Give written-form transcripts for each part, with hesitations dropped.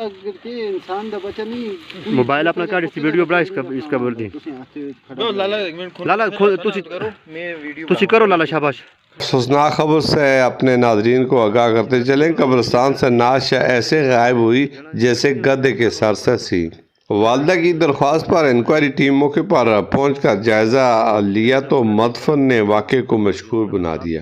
انسان دا بچہ نہیں موبائل اپنا کاٹ اس ویڈیو بنا اس کا بول دی لالا ایک منٹ لالا کرو میں ویڈیو تسی کرو لالا شاباش افسوسناک خبر سے اپنے ناظرین کو آگاہ کرتے چلیں قبرستان سے نعش ایسے غائب ہوئی جیسے گدھے کے سر سے سینگ والدہ کی درخواست پر انکوائری ٹیم موقع پر پہنچ کر جائزہ لیا تو مدفن نے واقعے کو مشکور بنا دیا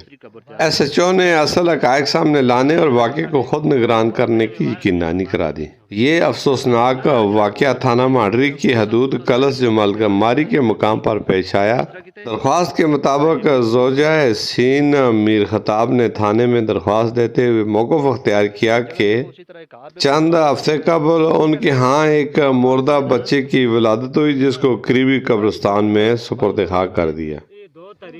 ایس ایچ او نے اصل حقائق سامنے لانے اور واقعے کو خود نگران کرنے کی یقینی کرا دی یہ افسوسناک واقعہ تھانہ مانڈری کی حدود کلس جمال گماری کے مقام پر پیش آیا درخواست کے مطابق زوجہ سین میر خطاب نے تھانے میں درخواست دیتے ہوئے موقف اختیار کیا کہ چند ہفتے قبل ان کے ہاں ایک مردہ بچے کی ولادت ہوئی جس کو قریبی قبرستان میں سپرد خاک کر دیا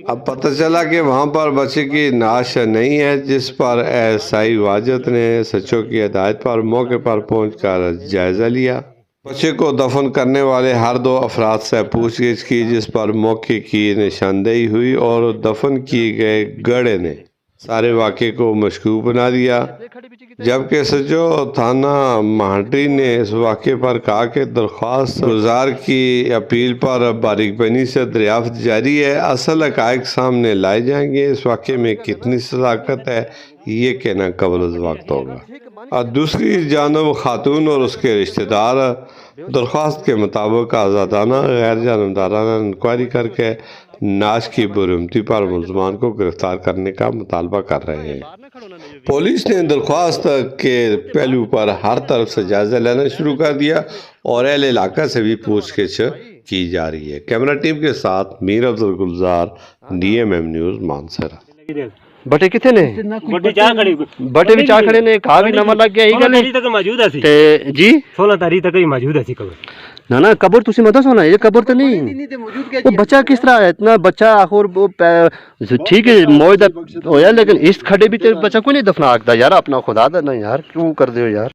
اب پتہ چلا کہ وہاں پر بچے کی نعش نہیں ہے جس پر ایس آئی واجد نے سچوں کی ہدایت پر موقع پر پہنچ کر جائزہ لیا بچے کو دفن کرنے والے ہر دو افراد سے پوچھ گچھ کی جس پر موقع کی نشاندہی ہوئی اور دفن کیے گئے گڑھے نے سارے واقعے کو مشکوک بنا دیا جبکہ سجو تھانہ مانڈری نے اس واقعے پر کہا کہ درخواست گزار کی اپیل پر باریک بینی سے دریافت جاری ہے اصل حقائق سامنے لائے جائیں گے اس واقعے میں کتنی صداقت ہے یہ کہنا قبل از وقت ہوگا اور دوسری جانب خاتون اور اس کے رشتہ دار درخواست کے مطابق آزادانہ غیر جانبدارانہ انکوائری کر کے نعش کی برہمتی پر ملزمان کو گرفتار کرنے کا مطالبہ کر رہے ہیں پولیس نے درخواست کے پہلو پر ہر طرف سے جائزہ لینا شروع کر دیا اور اہل علاقہ سے بھی پوچھ گچھ کی جا رہی ہے کیمرہ ٹیم کے ساتھ میر افضل گلزار DMM نیوز مانسہرہ بٹے کتنے نے بٹے بھی چاہ کھڑے نے کہا بھی نمبر لگ گیا 16 تاریخ تک موجود ہے جی 16 تاریخ تک ہی موجود ہے قبر نا قبر تسی مت سونا یہ قبر تو نہیں وہ بچہ کس طرح ہے اتنا بچہ آخر ٹھیک ہے موجودہ ہویا لیکن اس کھڑے بھی بچہ کوئی نہیں دفنا آکتا یار اپنا خدا دا نا یار کیوں کر دیو یار